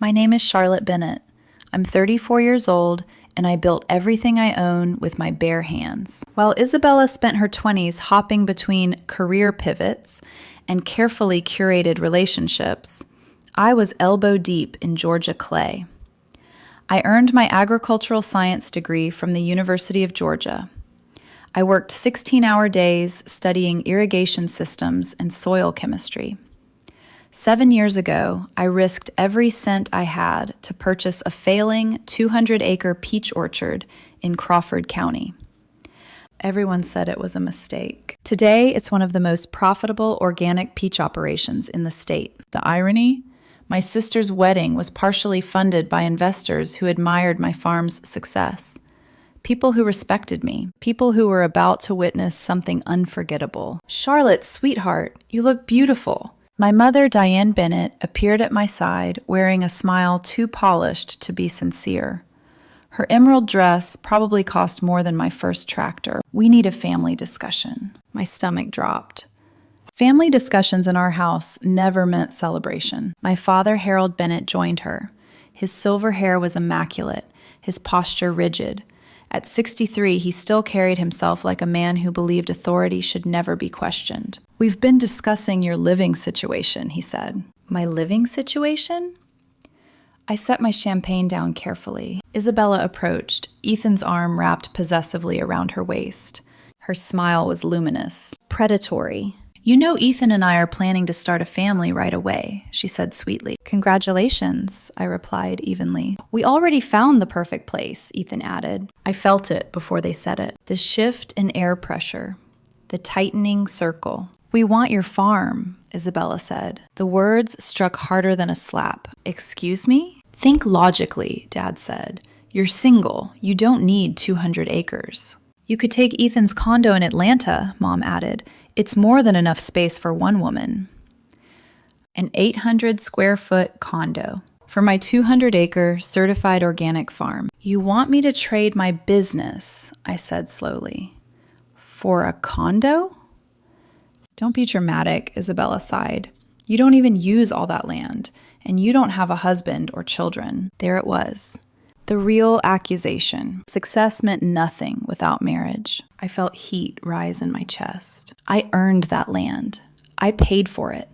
My name is Charlotte Bennett. I'm 34 years old, and I built everything I own with my bare hands. While Isabella spent her 20s hopping between career pivots and carefully curated relationships, I was elbow deep in Georgia clay. I earned my agricultural science degree from the University of Georgia. I worked 16-hour days studying irrigation systems and soil chemistry. 7 years ago, I risked every cent I had to purchase a failing 200-acre peach orchard in Crawford County. Everyone said it was a mistake. Today, it's one of the most profitable organic peach operations in the state. The irony? My sister's wedding was partially funded by investors who admired my farm's success. People who respected me. People who were about to witness something unforgettable. "Charlotte, sweetheart, you look beautiful." My mother, Diane Bennett, appeared at my side, wearing a smile too polished to be sincere. Her emerald dress probably cost more than my first tractor. "We need a family discussion." My stomach dropped. Family discussions in our house never meant celebration. My father, Harold Bennett, joined her. His silver hair was immaculate, his posture rigid. At 63, he still carried himself like a man who believed authority should never be questioned. "We've been discussing your living situation," he said. My living situation? I set my champagne down carefully. Isabella approached, Ethan's arm wrapped possessively around her waist. Her smile was luminous, predatory. "You know Ethan and I are planning to start a family right away," she said sweetly. "Congratulations," I replied evenly. "We already found the perfect place," Ethan added. I felt it before they said it. The shift in air pressure. The tightening circle. "We want your farm," Isabella said. The words struck harder than a slap. "Excuse me?" "Think logically," Dad said. "You're single. You don't need 200 acres. "You could take Ethan's condo in Atlanta," Mom added. "It's more than enough space for one woman." An 800-square-foot condo for my 200-acre certified organic farm. "You want me to trade my business," I said slowly. "For a condo?" "Don't be dramatic," Isabella sighed. "You don't even use all that land, and you don't have a husband or children." There it was. The real accusation. Success meant nothing without marriage. I felt heat rise in my chest. I earned that land. I paid for it.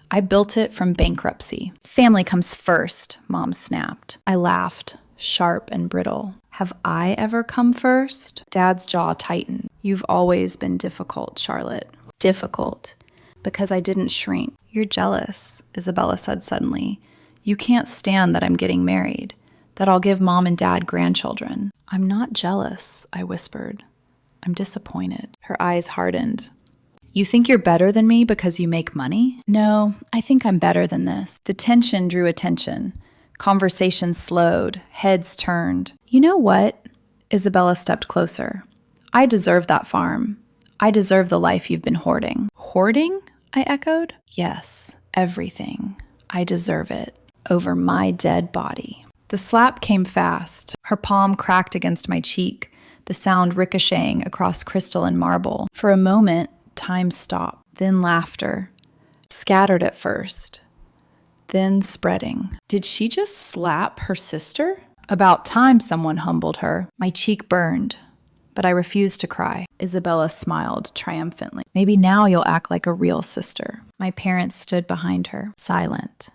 I built it from bankruptcy. "Family comes first," Mom snapped. I laughed, sharp and brittle. "Have I ever come first?" Dad's jaw tightened. "You've always been difficult, Charlotte." Difficult. Because I didn't shrink. "You're jealous," Isabella said suddenly. "You can't stand that I'm getting married. That I'll give Mom and Dad grandchildren." "I'm not jealous," I whispered. "I'm disappointed." Her eyes hardened. "You think you're better than me because you make money?" "No, I think I'm better than this." The tension drew attention. Conversation slowed. Heads turned. "You know what?" Isabella stepped closer. "I deserve that farm. I deserve the life you've been hoarding." "Hoarding?" I echoed. "Yes, everything. I deserve it. Over my dead body." The slap came fast. Her palm cracked against my cheek, the sound ricocheting across crystal and marble. For a moment, time stopped. Then laughter. Scattered at first. Then spreading. Did she just slap her sister? About time someone humbled her. My cheek burned, but I refused to cry. Isabella smiled triumphantly. "Maybe now you'll act like a real sister." My parents stood behind her, silent.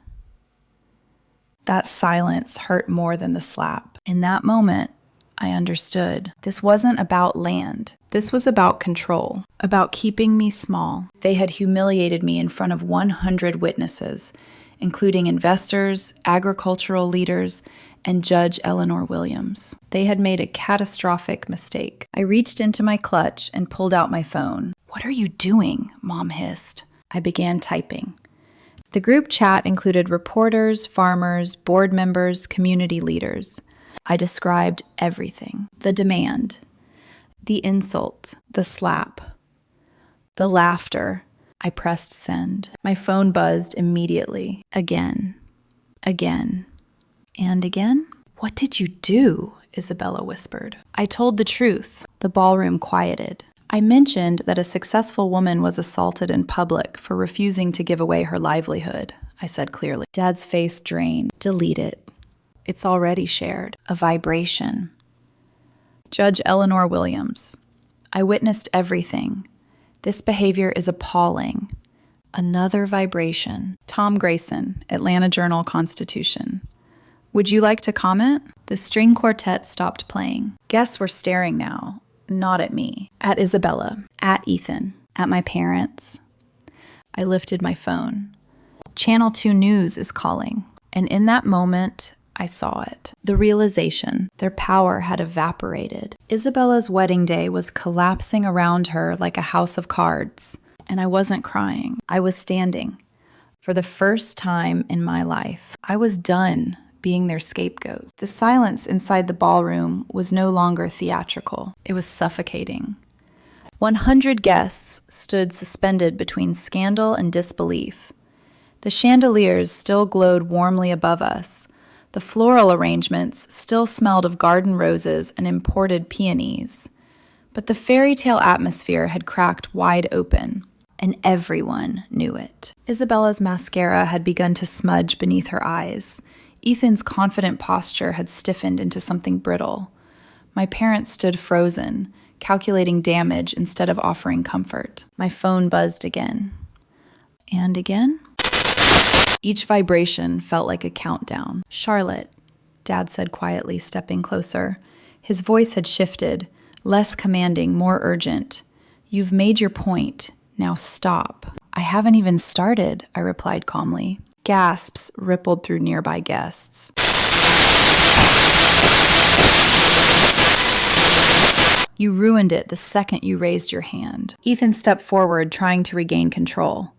That silence hurt more than the slap. In that moment, I understood. This wasn't about land. This was about control, about keeping me small. They had humiliated me in front of 100 witnesses, including investors, agricultural leaders, and Judge Eleanor Williams. They had made a catastrophic mistake. I reached into my clutch and pulled out my phone. "What are you doing?" Mom hissed. I began typing. The group chat included reporters, farmers, board members, community leaders. I described everything. The demand, the insult, the slap, the laughter. I pressed send. My phone buzzed immediately. Again, and again. "What did you do?" Isabella whispered. I told the truth. The ballroom quieted. I mentioned that a successful woman was assaulted in public for refusing to give away her livelihood, I said clearly. Dad's face drained. "Delete it." It's already shared. A vibration. Judge Eleanor Williams. I witnessed everything. This behavior is appalling. Another vibration. Tom Grayson, Atlanta Journal-Constitution. Would you like to comment? The string quartet stopped playing. Guests were staring now, not at me, at Isabella, at Ethan, at my parents. I lifted my phone. Channel 2 News is calling. And in that moment, I saw it. The realization their power had evaporated. Isabella's wedding day was collapsing around her like a house of cards. And I wasn't crying. I was standing. For the first time in my life, I was done being their scapegoat. The silence inside the ballroom was no longer theatrical. It was suffocating. 100 guests stood suspended between scandal and disbelief. The chandeliers still glowed warmly above us. The floral arrangements still smelled of garden roses and imported peonies. But the fairy tale atmosphere had cracked wide open, and everyone knew it. Isabella's mascara had begun to smudge beneath her eyes. Ethan's confident posture had stiffened into something brittle. My parents stood frozen, calculating damage instead of offering comfort. My phone buzzed again. And again? Each vibration felt like a countdown. Charlotte, Dad said quietly, stepping closer. His voice had shifted, less commanding, more urgent. You've made your point. Now stop. I haven't even started, I replied calmly. Gasps rippled through nearby guests. You ruined it the second you raised your hand. Ethan stepped forward, trying to regain control.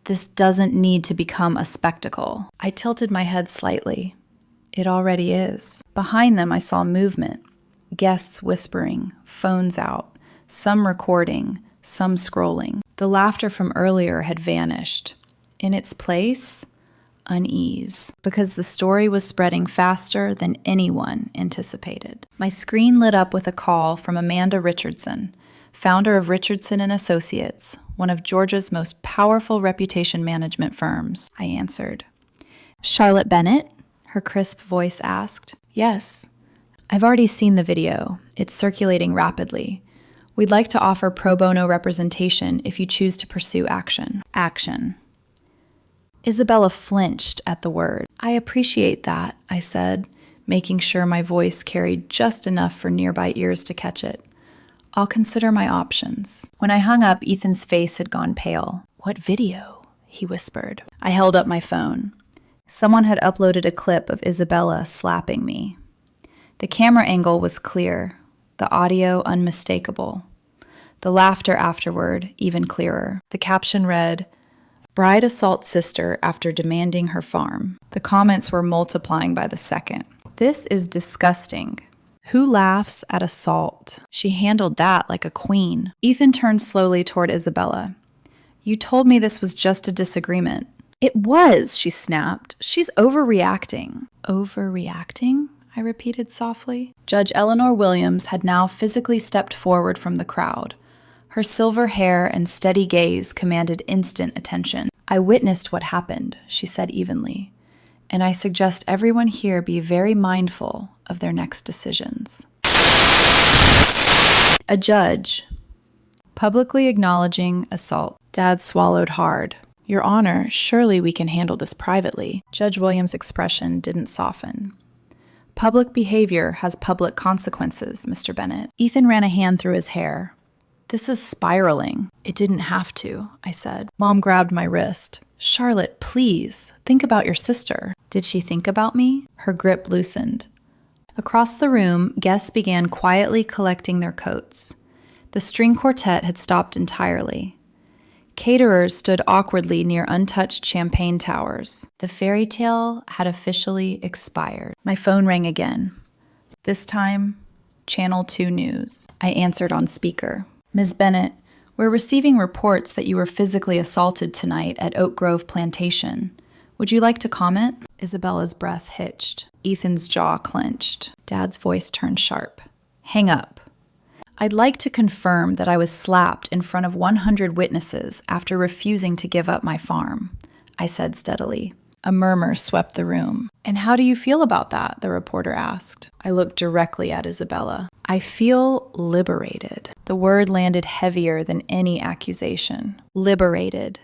This doesn't need to become a spectacle. I tilted my head slightly. It already is. Behind them, I saw movement. Guests whispering, phones out, some recording, some scrolling. The laughter from earlier had vanished. In its place, unease, because the story was spreading faster than anyone anticipated. My screen lit up with a call from Amanda Richardson, founder of Richardson & Associates, one of Georgia's most powerful reputation management firms. I answered. Charlotte Bennett? Her crisp voice asked. Yes. I've already seen the video. It's circulating rapidly. We'd like to offer pro bono representation if you choose to pursue action. Action. Isabella flinched at the word. I appreciate that, I said, making sure my voice carried just enough for nearby ears to catch it. I'll consider my options. When I hung up, Ethan's face had gone pale. What video? He whispered. I held up my phone. Someone had uploaded a clip of Isabella slapping me. The camera angle was clear, the audio unmistakable. The laughter afterward even clearer. The caption read, Bride assaults sister after demanding her farm. The comments were multiplying by the second. This is disgusting. Who laughs at assault? She handled that like a queen. Ethan turned slowly toward Isabella. You told me this was just a disagreement. It was, she snapped. She's overreacting. Overreacting? I repeated softly. Judge Eleanor Williams had now physically stepped forward from the crowd. Her silver hair and steady gaze commanded instant attention. I witnessed what happened, she said evenly, and I suggest everyone here be very mindful of their next decisions. A judge. Publicly acknowledging assault. Dad swallowed hard. Your Honor, surely we can handle this privately. Judge Williams' expression didn't soften. Public behavior has public consequences, Mr. Bennett. Ethan ran a hand through his hair. This is spiraling. It didn't have to, I said. Mom grabbed my wrist. Charlotte, please, think about your sister. Did she think about me? Her grip loosened. Across the room, guests began quietly collecting their coats. The string quartet had stopped entirely. Caterers stood awkwardly near untouched champagne towers. The fairy tale had officially expired. My phone rang again. This time, Channel 2 News. I answered on speaker. Ms. Bennett, we're receiving reports that you were physically assaulted tonight at Oak Grove Plantation. Would you like to comment? Isabella's breath hitched. Ethan's jaw clenched. Dad's voice turned sharp. Hang up. I'd like to confirm that I was slapped in front of 100 witnesses after refusing to give up my farm, I said steadily. A murmur swept the room. "And how do you feel about that?" the reporter asked. I looked directly at Isabella. "I feel liberated." The word landed heavier than any accusation. Liberated.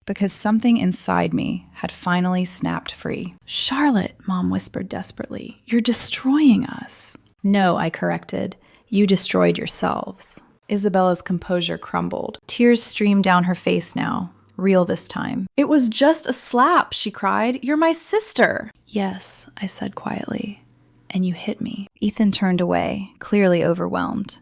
Because something inside me had finally snapped free. "Charlotte," Mom whispered desperately, "you're destroying us." "No," I corrected. "You destroyed yourselves." Isabella's composure crumbled. Tears streamed down her face now, real this time. "It was just a slap," she cried. "You're my sister." "Yes," I said quietly. "And you hit me." Ethan turned away, clearly overwhelmed.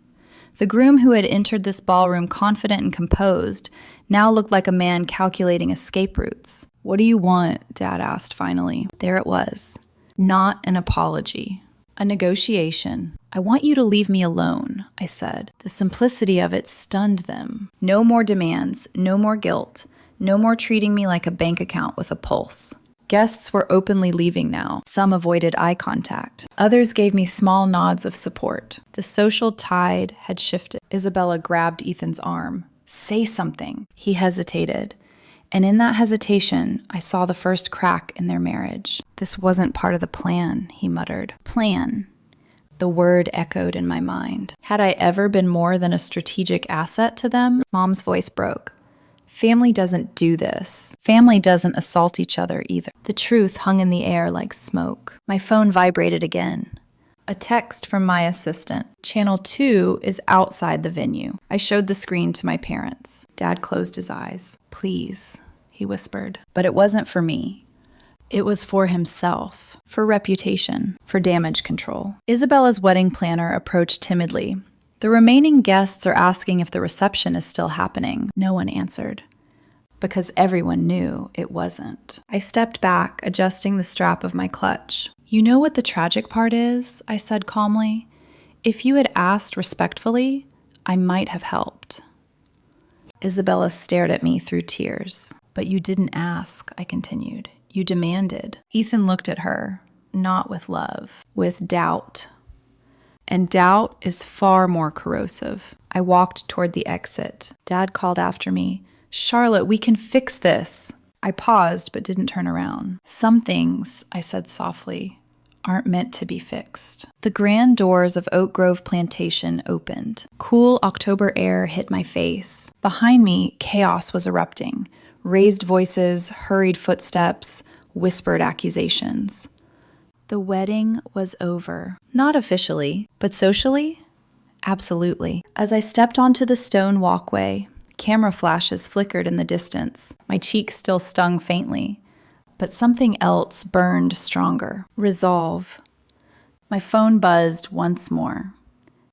The groom who had entered this ballroom confident and composed now looked like a man calculating escape routes. "What do you want?" Dad asked finally. There it was. Not an apology. A negotiation. "I want you to leave me alone," I said. The simplicity of it stunned them. No more demands, no more guilt, no more treating me like a bank account with a pulse. Guests were openly leaving now. Some avoided eye contact. Others gave me small nods of support. The social tide had shifted. Isabella grabbed Ethan's arm. "Say something." He hesitated. And in that hesitation, I saw the first crack in their marriage. "This wasn't part of the plan," he muttered. "Plan." The word echoed in my mind. Had I ever been more than a strategic asset to them? Mom's voice broke. "Family doesn't do this. Family doesn't assault each other either." The truth hung in the air like smoke. My phone vibrated again. A text from my assistant. "Channel 2 is outside the venue." I showed the screen to my parents. Dad closed his eyes. "Please," he whispered. But it wasn't for me. It was for himself, for reputation, for damage control. Isabella's wedding planner approached timidly. "The remaining guests are asking if the reception is still happening." No one answered, because everyone knew it wasn't. I stepped back, adjusting the strap of my clutch. "You know what the tragic part is?" I said calmly. "If you had asked respectfully, I might have helped." Isabella stared at me through tears. "But you didn't ask," I continued. "You demanded." Ethan looked at her, not with love, with doubt. And doubt is far more corrosive. I walked toward the exit. Dad called after me, "Charlotte, we can fix this." I paused but didn't turn around. "Some things," I said softly, "aren't meant to be fixed." The grand doors of Oak Grove Plantation opened. Cool October air hit my face. Behind me, chaos was erupting. Raised voices, hurried footsteps, whispered accusations. The wedding was over. Not officially, but socially? Absolutely. As I stepped onto the stone walkway, camera flashes flickered in the distance. My cheeks still stung faintly, but something else burned stronger. Resolve. My phone buzzed once more.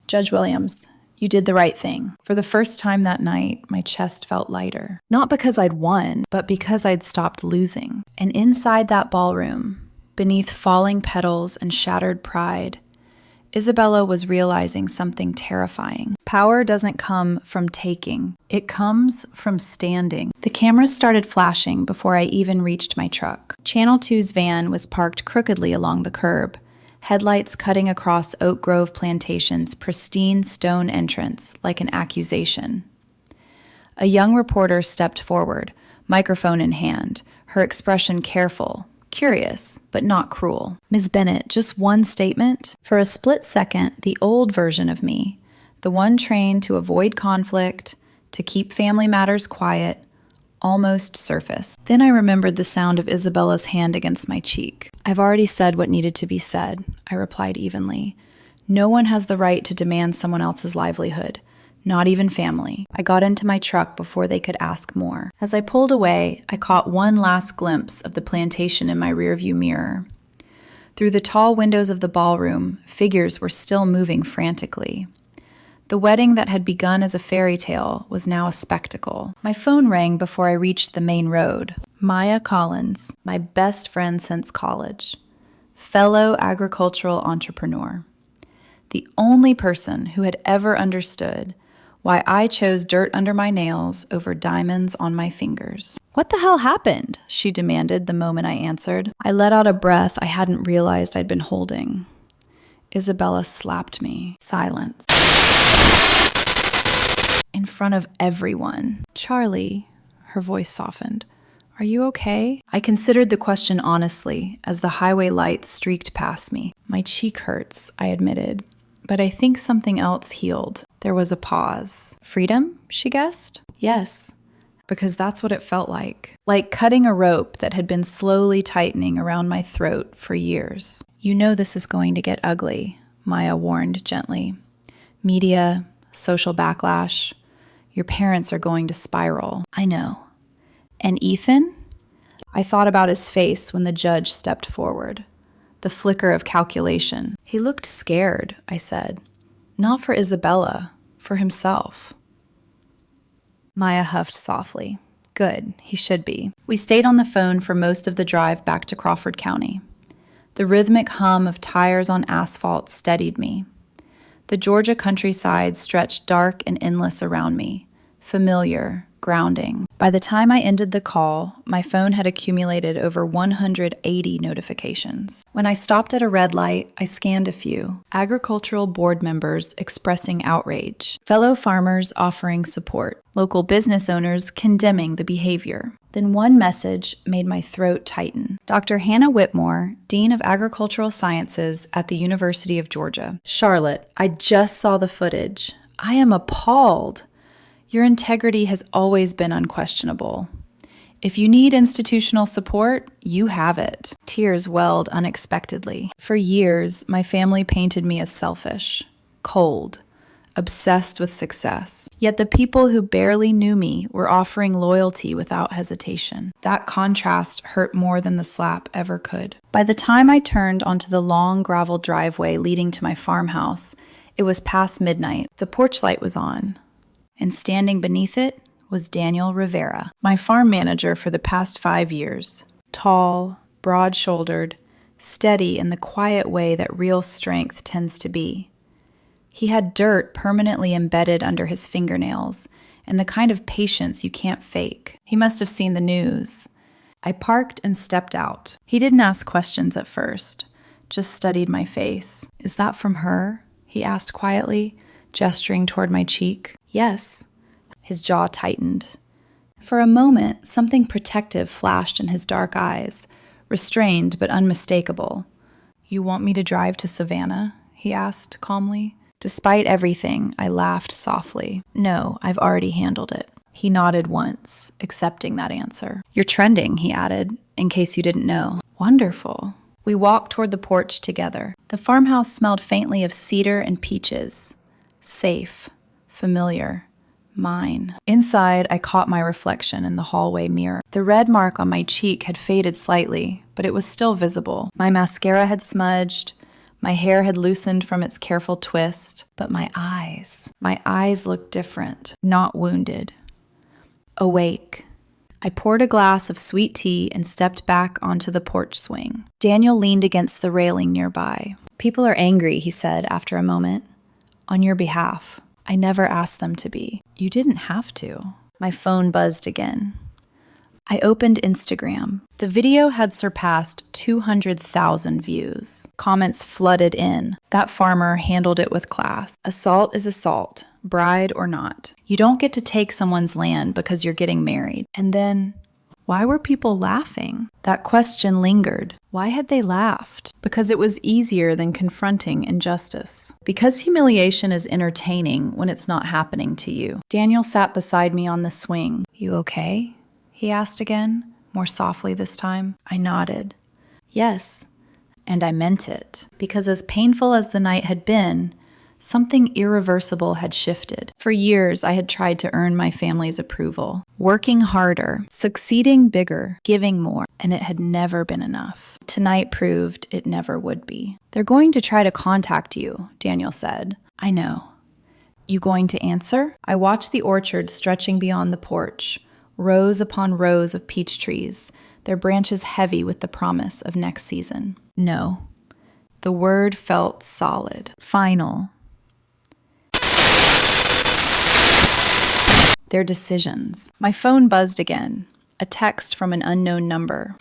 "Judge Williams, you did the right thing." For the first time that night, my chest felt lighter. Not because I'd won, but because I'd stopped losing. And inside that ballroom, beneath falling petals and shattered pride, Isabella was realizing something terrifying. Power doesn't come from taking. It comes from standing. The cameras started flashing before I even reached my truck. Channel 2's van was parked crookedly along the curb, headlights cutting across Oak Grove Plantation's pristine stone entrance like an accusation. A young reporter stepped forward, microphone in hand, her expression careful, curious, but not cruel. "Ms. Bennett, just one statement." For a split second, the old version of me, the one trained to avoid conflict, to keep family matters quiet, almost surfaced. Then I remembered the sound of Isabella's hand against my cheek. "I've already said what needed to be said," I replied evenly. "No one has the right to demand someone else's livelihood. Not even family." I got into my truck before they could ask more. As I pulled away, I caught one last glimpse of the plantation in my rearview mirror. Through the tall windows of the ballroom, figures were still moving frantically. The wedding that had begun as a fairy tale was now a spectacle. My phone rang before I reached the main road. Maya Collins, my best friend since college, fellow agricultural entrepreneur. The only person who had ever understood why I chose dirt under my nails over diamonds on my fingers. "What the hell happened?" she demanded the moment I answered. I let out a breath I hadn't realized I'd been holding. Isabella slapped me. Silence. In front of everyone. "Charlie," her voice softened, Are you okay? I considered the question honestly as the highway lights streaked past me. My cheek hurts, I admitted, but I think something else healed. There was a pause. Freedom, she guessed? Yes, because that's what it felt like cutting a rope that had been slowly tightening around my throat for years. You know this is going to get ugly, Maya warned gently. Media, social backlash. Your parents are going to spiral. I know. And Ethan? I thought about his face when the judge stepped forward. The flicker of calculation. He looked scared, I said. Not for Isabella, for himself. Maya huffed softly. Good, he should be. We stayed on the phone for most of the drive back to Crawford County. The rhythmic hum of tires on asphalt steadied me. The Georgia countryside stretched dark and endless around me, familiar, grounding. By the time I ended the call, my phone had accumulated over 180 notifications. When I stopped at a red light, I scanned a few. Agricultural board members expressing outrage, fellow farmers offering support, local business owners condemning the behavior. Then one message made my throat tighten. Dr. Hannah Whitmore, Dean of Agricultural Sciences at the University of Georgia. Charlotte, I just saw the footage. I am appalled. Your integrity has always been unquestionable. If you need institutional support, you have it. Tears welled unexpectedly. For years, my family painted me as selfish, cold, obsessed with success. Yet the people who barely knew me were offering loyalty without hesitation. That contrast hurt more than the slap ever could. By the time I turned onto the long gravel driveway leading to my farmhouse, it was past midnight. The porch light was on, and standing beneath it was Daniel Rivera, my farm manager for the past 5 years. Tall, broad-shouldered, steady in the quiet way that real strength tends to be. He had dirt permanently embedded under his fingernails and the kind of patience you can't fake. He must have seen the news. I parked and stepped out. He didn't ask questions at first, just studied my face. Is that from her? He asked quietly, gesturing toward my cheek. Yes. His jaw tightened. For a moment, something protective flashed in his dark eyes, restrained but unmistakable. You want me to drive to Savannah? He asked calmly. Despite everything, I laughed softly. No, I've already handled it. He nodded once, accepting that answer. You're trending, he added, in case you didn't know. Wonderful. We walked toward the porch together. The farmhouse smelled faintly of cedar and peaches. Safe. Familiar. Mine. Inside, I caught my reflection in the hallway mirror. The red mark on my cheek had faded slightly, but it was still visible. My mascara had smudged. My hair had loosened from its careful twist. But my eyes looked different, not wounded. Awake. I poured a glass of sweet tea and stepped back onto the porch swing. Daniel leaned against the railing nearby. People are angry, he said after a moment. On your behalf. I never asked them to be. You didn't have to. My phone buzzed again. I opened Instagram. The video had surpassed 200,000 views. Comments flooded in. That farmer handled it with class. Assault is assault, bride or not. You don't get to take someone's land because you're getting married. And then, why were people laughing? That question lingered. Why had they laughed? Because it was easier than confronting injustice. Because humiliation is entertaining when it's not happening to you. Daniel sat beside me on the swing. You okay? He asked again, more softly this time. I nodded. Yes, and I meant it. Because as painful as the night had been, something irreversible had shifted. For years, I had tried to earn my family's approval, working harder, succeeding bigger, giving more, and it had never been enough. Tonight proved it never would be. They're going to try to contact you, Daniel said. I know. You going to answer? I watched the orchard stretching beyond the porch, rows upon rows of peach trees, their branches heavy with the promise of next season. No. The word felt solid, final. Their decisions. My phone buzzed again, a text from an unknown number.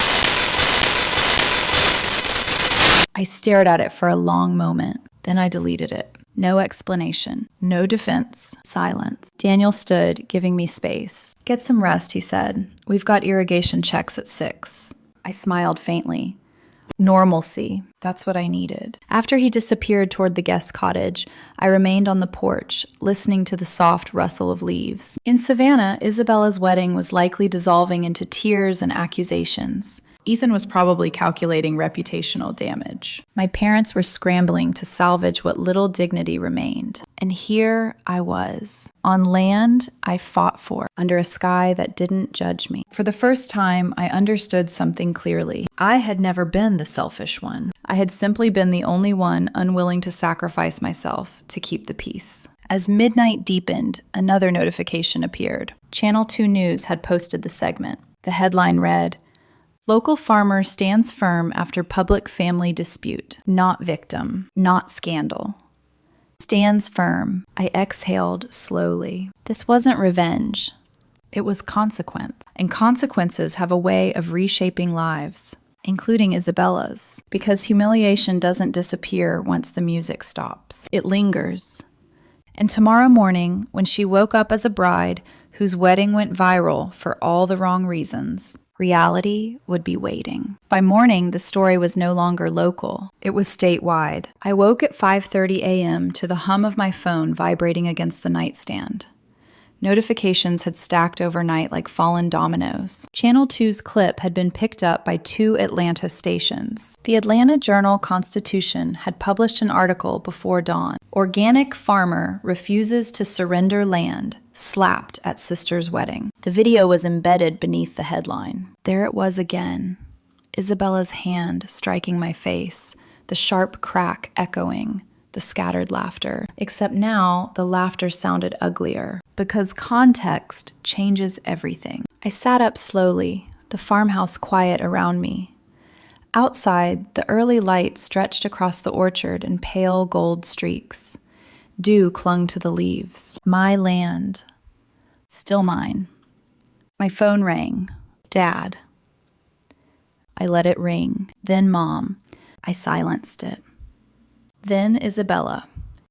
I stared at it for a long moment, then I deleted it. No explanation. No defense. Silence. Daniel stood, giving me space. "Get some rest," he said. "We've got irrigation checks at 6. I smiled faintly. Normalcy. That's what I needed. After he disappeared toward the guest cottage, I remained on the porch, listening to the soft rustle of leaves. In Savannah, Isabella's wedding was likely dissolving into tears and accusations. Ethan was probably calculating reputational damage. My parents were scrambling to salvage what little dignity remained. And here I was, on land I fought for, under a sky that didn't judge me. For the first time, I understood something clearly. I had never been the selfish one. I had simply been the only one unwilling to sacrifice myself to keep the peace. As midnight deepened, another notification appeared. Channel 2 News had posted the segment. The headline read, "Local farmer stands firm after public family dispute. Not victim, not scandal. Stands firm." I exhaled slowly. This wasn't revenge. It was consequence. And consequences have a way of reshaping lives, including Isabella's. Because humiliation doesn't disappear once the music stops. It lingers. And tomorrow morning, when she woke up as a bride whose wedding went viral for all the wrong reasons, reality would be waiting. By morning, the story was no longer local. It was statewide. I woke at 5:30 a.m. to the hum of my phone vibrating against the nightstand. Notifications had stacked overnight like fallen dominoes. Channel 2's clip had been picked up by 2 Atlanta stations. The Atlanta Journal-Constitution had published an article before dawn. "Organic farmer refuses to surrender land, slapped at sister's wedding." The video was embedded beneath the headline. There it was again. Isabella's hand striking my face, the sharp crack echoing, the scattered laughter. Except now, the laughter sounded uglier, because context changes everything. I sat up slowly, the farmhouse quiet around me. Outside, the early light stretched across the orchard in pale gold streaks. Dew clung to the leaves. My land. Still mine. My phone rang. Dad. I let it ring. Then Mom. I silenced it. Then Isabella.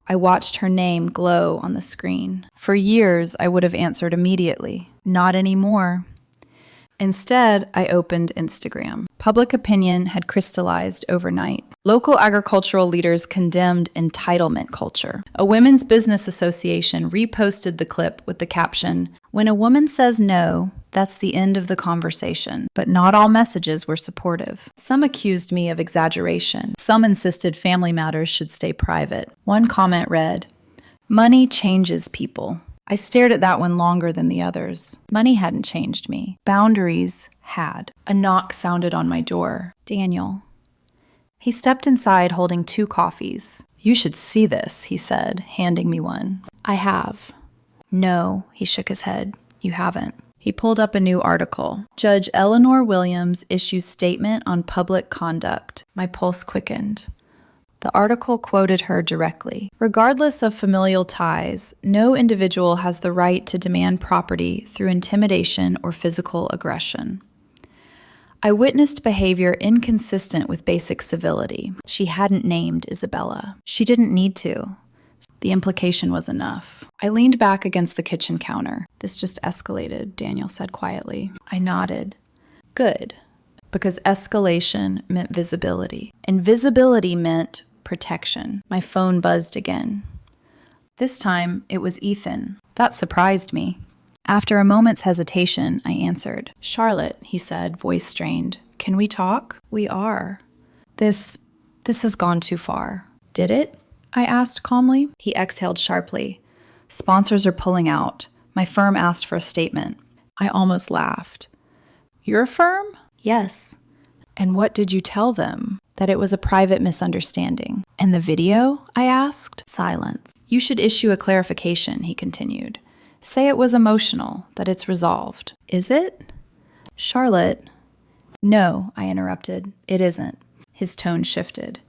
I watched her name glow on the screen. For years, I would have answered immediately. Not anymore. Instead, I opened Instagram. Public opinion had crystallized overnight. Local agricultural leaders condemned entitlement culture. A women's business association reposted the clip with the caption, "When a woman says no, that's the end of the conversation." But not all messages were supportive. Some accused me of exaggeration. Some insisted family matters should stay private. One comment read, "Money changes people." I stared at that one longer than the others. Money hadn't changed me. Boundaries had. A knock sounded on my door. Daniel. He stepped inside holding 2 coffees. "You should see this," he said, handing me one. "I have." "No," he shook his head. "You haven't." He pulled up a new article. Judge Eleanor Williams issues statement on public conduct. My pulse quickened. The article quoted her directly. "Regardless of familial ties, no individual has the right to demand property through intimidation or physical aggression. I witnessed behavior inconsistent with basic civility." She hadn't named Isabella. She didn't need to. The implication was enough. I leaned back against the kitchen counter. "This just escalated," Daniel said quietly. I nodded. "Good." Because escalation meant visibility. And visibility meant protection. My phone buzzed again. This time, it was Ethan. That surprised me. After a moment's hesitation, I answered. "Charlotte," he said, voice strained. "Can we talk?" "We are." This has gone too far." "Did it?" I asked calmly. He exhaled sharply. "Sponsors are pulling out. My firm asked for a statement." I almost laughed. "Your firm?" "Yes." "And what did you tell them?" "That it was a private misunderstanding." "And the video?" I asked. Silence. "You should issue a clarification," he continued. "Say it was emotional, that it's resolved." "Is it?" "Charlotte." "No," I interrupted. "It isn't." His tone shifted.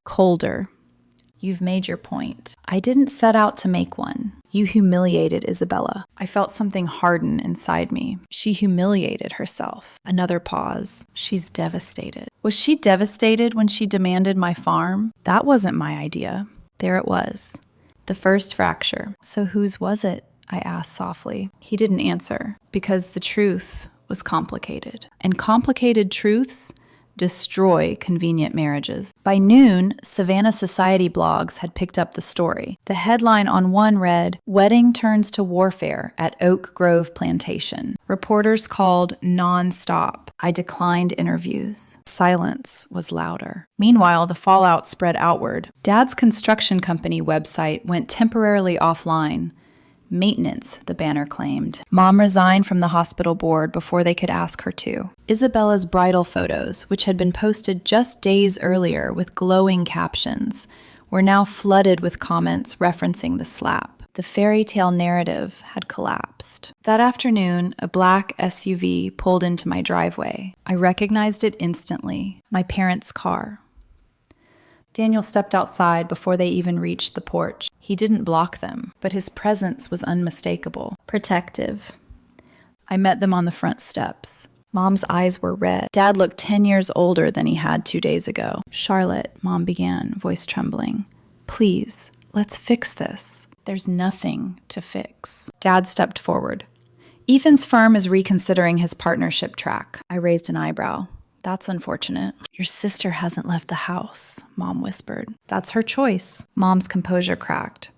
Colder. "You've made your point. I didn't set out to make one. You humiliated Isabella." I felt something harden inside me. She humiliated herself. Another pause. "She's devastated." Was she devastated when she demanded my farm? That wasn't my idea. There it was. The first fracture. So whose was it? I asked softly. He didn't answer, because the truth was complicated. And complicated truths destroy convenient marriages. By noon, Savannah Society blogs had picked up the story. The headline on one read, "Wedding turns to warfare at Oak Grove Plantation." Reporters called non-stop. I declined interviews. Silence was louder. Meanwhile, the fallout spread outward. Dad's construction company website went temporarily offline. Maintenance, the banner claimed. Mom resigned from the hospital board before they could ask her to. Isabella's bridal photos, which had been posted just days earlier with glowing captions, were now flooded with comments referencing the slap. The fairy tale narrative had collapsed. That afternoon, a black SUV pulled into my driveway. I recognized it instantly. My parents' car. Daniel stepped outside before they even reached the porch. He didn't block them, but his presence was unmistakable, protective. I met them on the front steps. Mom's eyes were red. Dad looked 10 years older than he had 2 days ago. "Charlotte," Mom began, voice trembling. "Please, let's fix this." "There's nothing to fix." Dad stepped forward. "Ethan's firm is reconsidering his partnership track." I raised an eyebrow. "That's unfortunate." "Your sister hasn't left the house," Mom whispered. "That's her choice." Mom's composure cracked.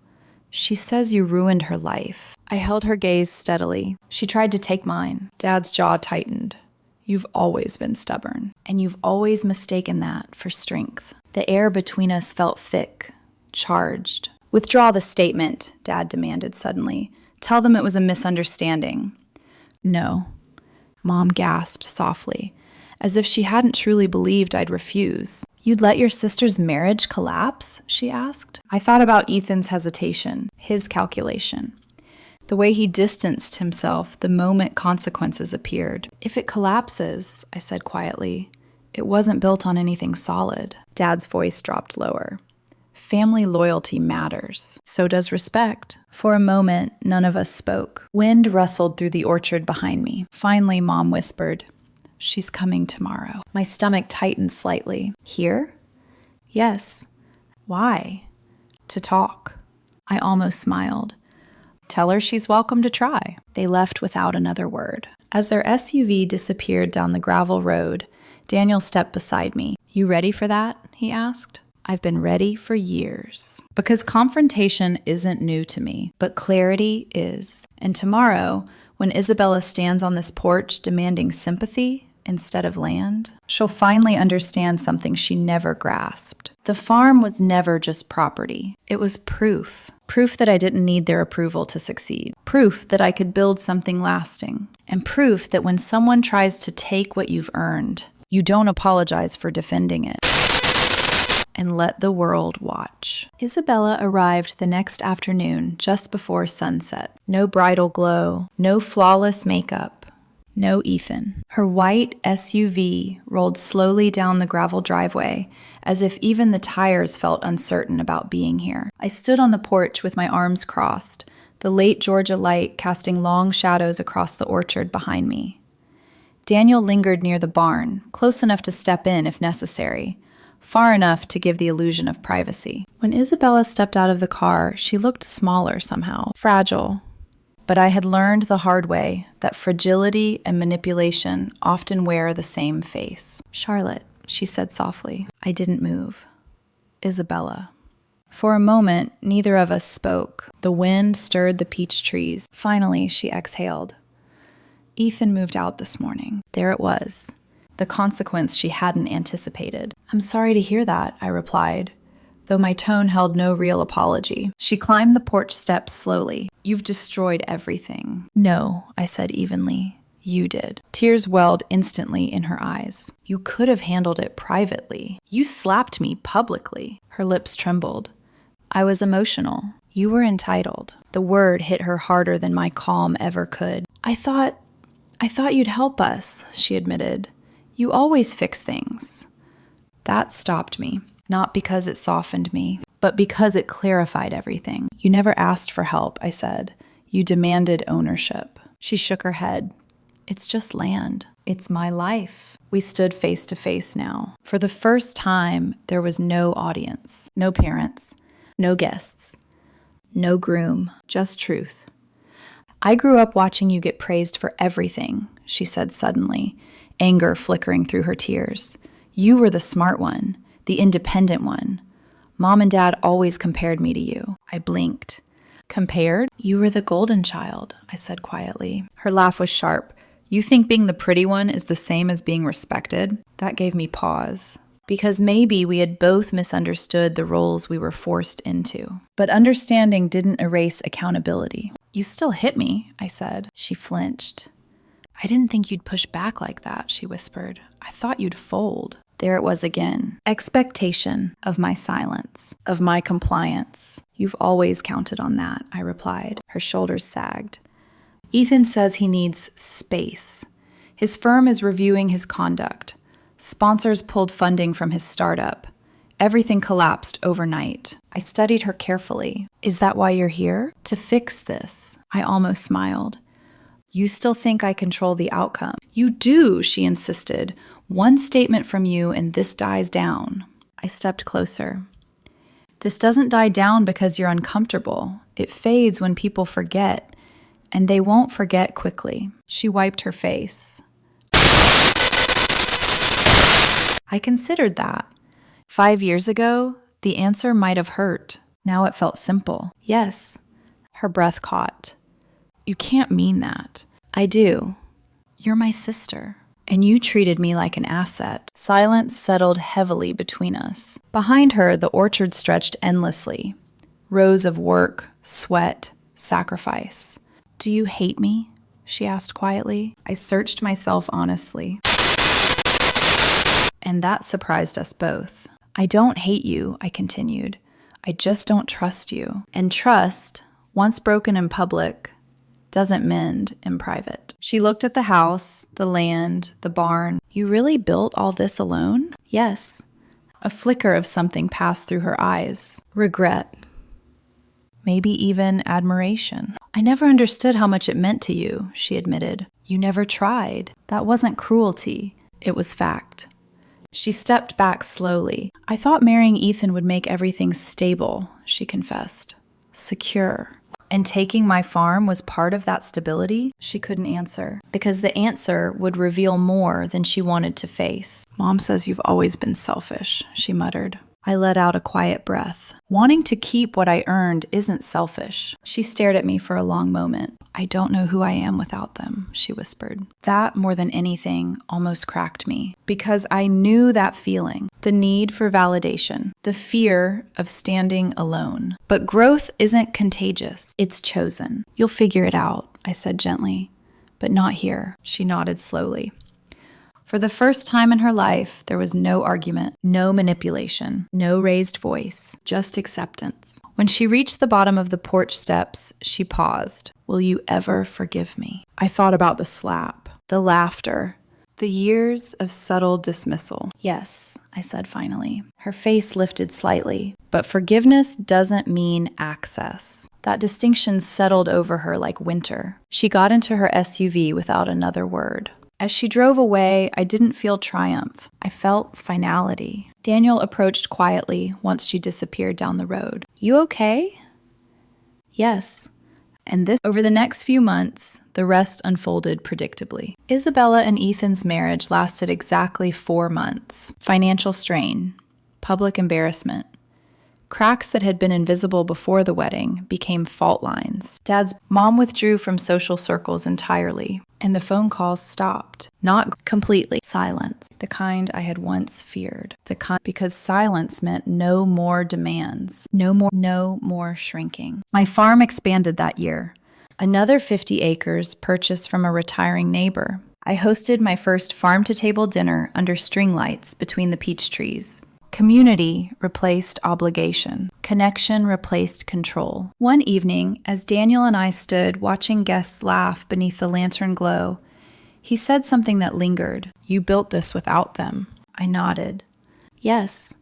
"She says you ruined her life." I held her gaze steadily. "She tried to take mine." Dad's jaw tightened. "You've always been stubborn. And you've always mistaken that for strength." The air between us felt thick, charged. "Withdraw the statement," Dad demanded suddenly. "Tell them it was a misunderstanding." "No." Mom gasped softly, as if she hadn't truly believed I'd refuse. "You'd let your sister's marriage collapse?" she asked. I thought about Ethan's hesitation, his calculation, the way he distanced himself the moment consequences appeared. "If it collapses," I said quietly, "it wasn't built on anything solid." Dad's voice dropped lower. "Family loyalty matters. So does respect." For a moment, none of us spoke. Wind rustled through the orchard behind me. Finally, Mom whispered, "She's coming tomorrow." My stomach tightened slightly. "Here?" "Yes." "Why?" "To talk." I almost smiled. "Tell her she's welcome to try." They left without another word. As their SUV disappeared down the gravel road, Daniel stepped beside me. "You ready for that?" he asked. "I've been ready for years." Because confrontation isn't new to me, but clarity is. And tomorrow, when Isabella stands on this porch demanding sympathy instead of land, she'll finally understand something she never grasped. The farm was never just property. It was proof. Proof that I didn't need their approval to succeed. Proof that I could build something lasting. And proof that when someone tries to take what you've earned, you don't apologize for defending it. And let the world watch. Isabella arrived the next afternoon just before sunset. No bridal glow, no flawless makeup, no Ethan. Her white SUV rolled slowly down the gravel driveway, as if even the tires felt uncertain about being here. I stood on the porch with my arms crossed, the late Georgia light casting long shadows across the orchard behind me. Daniel lingered near the barn, close enough to step in if necessary, far enough to give the illusion of privacy. When Isabella stepped out of the car, she looked smaller somehow, fragile. But I had learned the hard way that fragility and manipulation often wear the same face. "Charlotte," she said softly. I didn't move. "Isabella." For a moment, neither of us spoke. The wind stirred the peach trees. Finally, she exhaled. "Ethan moved out this morning." There it was. The consequence she hadn't anticipated. "I'm sorry to hear that," I replied, though my tone held no real apology. She climbed the porch steps slowly. "You've destroyed everything." "No," I said evenly. "You did." Tears welled instantly in her eyes. "You could have handled it privately. You slapped me publicly." Her lips trembled. "I was emotional. You were entitled." The word hit her harder than my calm ever could. I thought you'd help us," she admitted. "You always fix things." That stopped me, not because it softened me, but because it clarified everything. "You never asked for help," I said. "You demanded ownership." She shook her head. "It's just land. It's my life." We stood face to face now. For the first time, there was no audience, no parents, no guests. No groom, just truth. I grew up watching you get praised for everything, she said suddenly, anger flickering through her tears. You were the smart one, the independent one. Mom and Dad always compared me to you. I blinked. Compared? You were the golden child, I said quietly. Her laugh was sharp. You think being the pretty one is the same as being respected? That gave me pause. Because maybe we had both misunderstood the roles we were forced into. But understanding didn't erase accountability. You still hit me, I said. She flinched. I didn't think you'd push back like that, she whispered. I thought you'd fold. There it was again. Expectation of my silence, of my compliance. You've always counted on that, I replied. Her shoulders sagged. Ethan says he needs space. His firm is reviewing his conduct. Sponsors pulled funding from his startup. Everything collapsed overnight. I studied her carefully. Is that why you're here? To fix this. I almost smiled. You still think I control the outcome? You do, she insisted. One statement from you and this dies down. I stepped closer. This doesn't die down because you're uncomfortable. It fades when people forget, and they won't forget quickly. She wiped her face. I considered that. 5 years ago, the answer might have hurt. Now it felt simple. Yes. Her breath caught. You can't mean that. I do. You're my sister. And you treated me like an asset. Silence settled heavily between us. Behind her, the orchard stretched endlessly. Rows of work, sweat, sacrifice. Do you hate me? She asked quietly. I searched myself honestly. And that surprised us both. I don't hate you, I continued. I just don't trust you. And trust, once broken in public, doesn't mend in private. She looked at the house, the land, the barn. You really built all this alone? Yes. A flicker of something passed through her eyes. Regret. Maybe even admiration. I never understood how much it meant to you, she admitted. You never tried. That wasn't cruelty. It was fact. She stepped back slowly. I thought marrying Ethan would make everything stable, she confessed. Secure. And taking my farm was part of that stability? She couldn't answer, because the answer would reveal more than she wanted to face. Mom says you've always been selfish, she muttered. I let out a quiet breath. Wanting to keep what I earned isn't selfish. She stared at me for a long moment. I don't know who I am without them, she whispered. That, more than anything, almost cracked me. Because I knew that feeling. The need for validation. The fear of standing alone. But growth isn't contagious. It's chosen. You'll figure it out, I said gently. But not here, she nodded slowly. For the first time in her life, there was no argument, no manipulation, no raised voice, just acceptance. When she reached the bottom of the porch steps, she paused. Will you ever forgive me? I thought about the slap, the laughter, the years of subtle dismissal. Yes, I said finally. Her face lifted slightly. But forgiveness doesn't mean access. That distinction settled over her like winter. She got into her SUV without another word. As she drove away, I didn't feel triumph. I felt finality. Daniel approached quietly once she disappeared down the road. You okay? Yes. And over the next few months, the rest unfolded predictably. Isabella and Ethan's marriage lasted exactly 4 months. Financial strain, public embarrassment. Cracks that had been invisible before the wedding became fault lines. Dad's mom withdrew from social circles entirely, and the phone calls stopped. Not completely. Silence. The kind I had once feared. Because silence meant no more demands. No more shrinking. My farm expanded that year. Another 50 acres purchased from a retiring neighbor. I hosted my first farm-to-table dinner under string lights between the peach trees. Community replaced obligation. Connection replaced control. One evening, as Daniel and I stood watching guests laugh beneath the lantern glow, he said something that lingered. You built this without them. I nodded. Yes,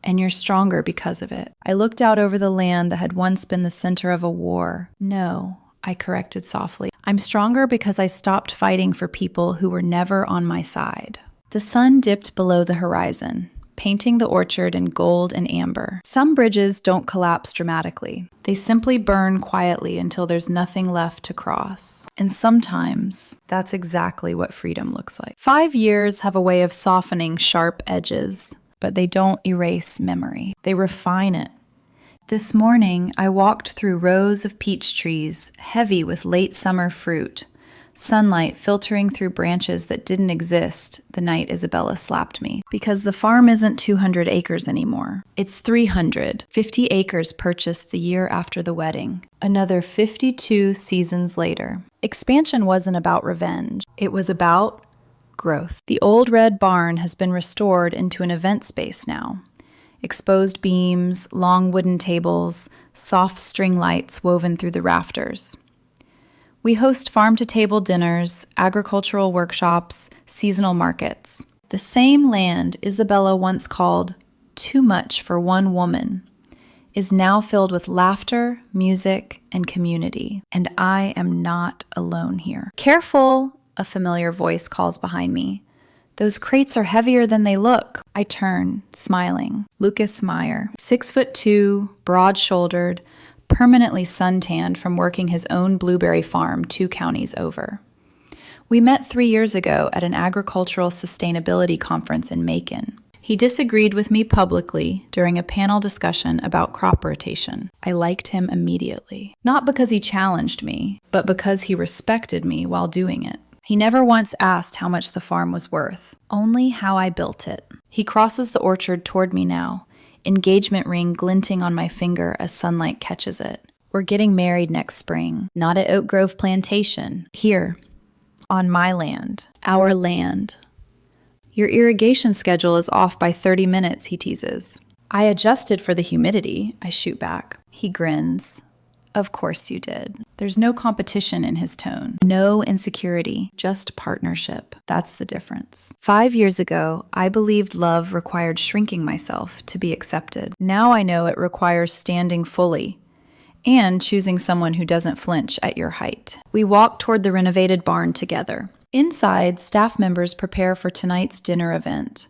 and you're stronger because of it. I looked out over the land that had once been the center of a war. No, I corrected softly. I'm stronger because I stopped fighting for people who were never on my side. The sun dipped below the horizon. painting the orchard in gold and amber. Some bridges don't collapse dramatically. They simply burn quietly until there's nothing left to cross. And sometimes that's exactly what freedom looks like. 5 years have a way of softening sharp edges, but they don't erase memory. They refine it. This morning, I walked through rows of peach trees, heavy with late summer fruit, sunlight filtering through branches that didn't exist the night Isabella slapped me. Because the farm isn't 200 acres anymore. It's 300, 50 acres purchased the year after the wedding. Another 52 seasons later. Expansion wasn't about revenge. It was about growth. The old red barn has been restored into an event space now. Exposed beams, long wooden tables, soft string lights woven through the rafters. We host farm-to-table dinners, agricultural workshops, seasonal markets. The same land Isabella once called too much for one woman is now filled with laughter, music, and community. And I am not alone here. Careful, a familiar voice calls behind me. Those crates are heavier than they look. I turn, smiling. Lucas Meyer, 6'2", broad-shouldered, permanently suntanned from working his own blueberry farm 2 counties over. We met 3 years ago at an agricultural sustainability conference in Macon. He disagreed with me publicly during a panel discussion about crop rotation. I liked him immediately. Not because he challenged me, but because he respected me while doing it. He never once asked how much the farm was worth, only how I built it. He crosses the orchard toward me now, engagement ring glinting on my finger as sunlight catches it. We're getting married next spring, not at Oak Grove Plantation, here, on my land, our land. Your irrigation schedule is off by 30 minutes, he teases. I adjusted for the humidity, I shoot back. He grins. Of course you did. There's no competition in his tone. No insecurity, just partnership. That's the difference. 5 years ago, I believed love required shrinking myself to be accepted. Now I know it requires standing fully and choosing someone who doesn't flinch at your height. We walk toward the renovated barn together. Inside, staff members prepare for tonight's dinner event.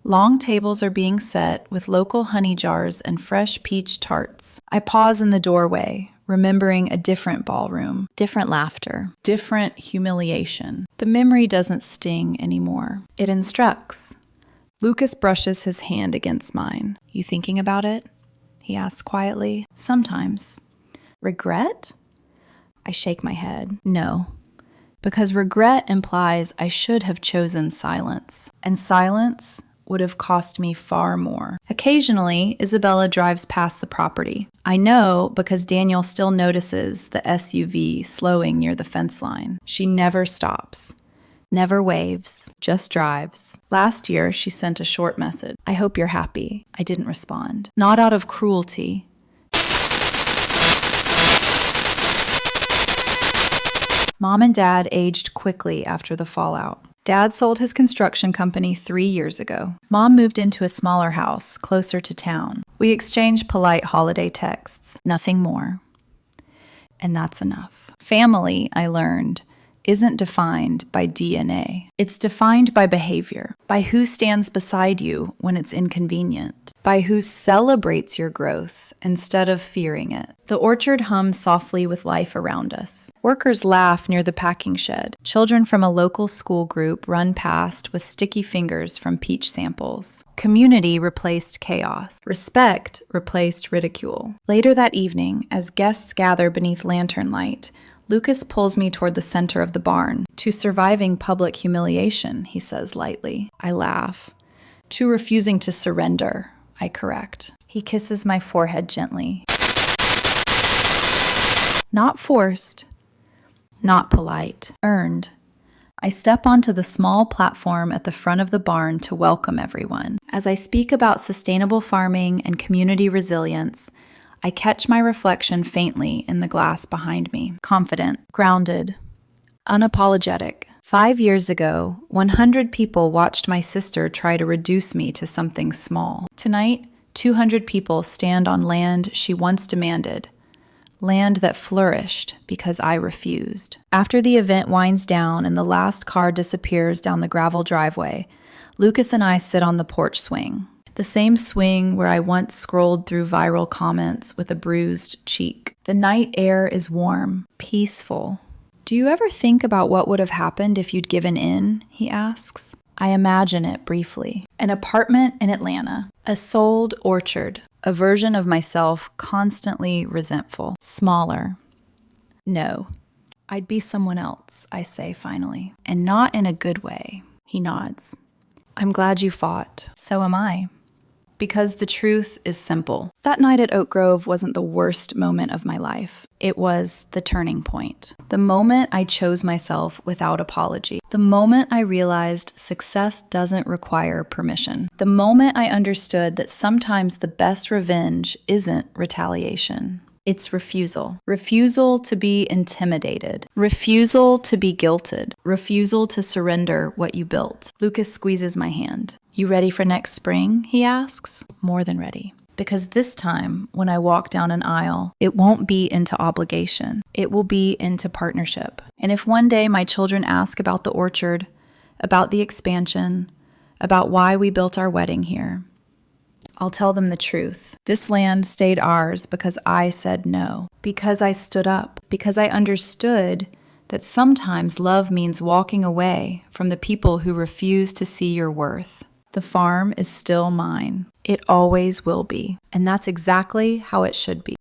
Long tables are being set with local honey jars and fresh peach tarts. I pause in the doorway, remembering a different ballroom, different laughter, different humiliation. The memory doesn't sting anymore. It instructs. Lucas brushes his hand against mine. You thinking about it? He asks quietly. Sometimes. Regret? I shake my head. No. Because regret implies I should have chosen silence. And silence would have cost me far more. Occasionally, Isabella drives past the property. I know because Daniel still notices the SUV slowing near the fence line. She never stops, never waves, just drives. Last year, she sent a short message. I hope you're happy. I didn't respond. Not out of cruelty. Mom and Dad aged quickly after the fallout. Dad sold his construction company 3 years ago. Mom moved into a smaller house, closer to town. We exchanged polite holiday texts. Nothing more. And that's enough. Family, I learned, isn't defined by DNA. It's defined by behavior, by who stands beside you when it's inconvenient, by who celebrates your growth instead of fearing it. The orchard hums softly with life around us. Workers laugh near the packing shed. Children from a local school group run past with sticky fingers from peach samples. Community replaced chaos. Respect replaced ridicule. Later that evening, as guests gather beneath lantern light, Lucas pulls me toward the center of the barn. To surviving public humiliation, he says lightly. I laugh. To refusing to surrender, I correct. He kisses my forehead gently. Not forced, not polite, earned. I step onto the small platform at the front of the barn to welcome everyone. As I speak about sustainable farming and community resilience, I catch my reflection faintly in the glass behind me. Confident, grounded, unapologetic. 5 years ago, 100 people watched my sister try to reduce me to something small. Tonight, 200 people stand on land she once demanded, land that flourished because I refused. After the event winds down and the last car disappears down the gravel driveway, Lucas and I sit on the porch swing. The same swing where I once scrolled through viral comments with a bruised cheek. The night air is warm, peaceful. Do you ever think about what would have happened if you'd given in? He asks. I imagine it briefly. An apartment in Atlanta, a sold orchard, a version of myself constantly resentful, smaller. No, I'd be someone else, I say finally, and not in a good way. He nods. I'm glad you fought. So am I. Because the truth is simple. That night at Oak Grove wasn't the worst moment of my life. It was the turning point. The moment I chose myself without apology. The moment I realized success doesn't require permission. The moment I understood that sometimes the best revenge isn't retaliation. It's refusal. Refusal to be intimidated. Refusal to be guilted. Refusal to surrender what you built. Lucas squeezes my hand. You ready for next spring? He asks. More than ready. Because this time, when I walk down an aisle, it won't be into obligation. It will be into partnership. And if one day my children ask about the orchard, about the expansion, about why we built our wedding here, I'll tell them the truth. This land stayed ours because I said no, because I stood up, because I understood that sometimes love means walking away from the people who refuse to see your worth. The farm is still mine. It always will be. And that's exactly how it should be.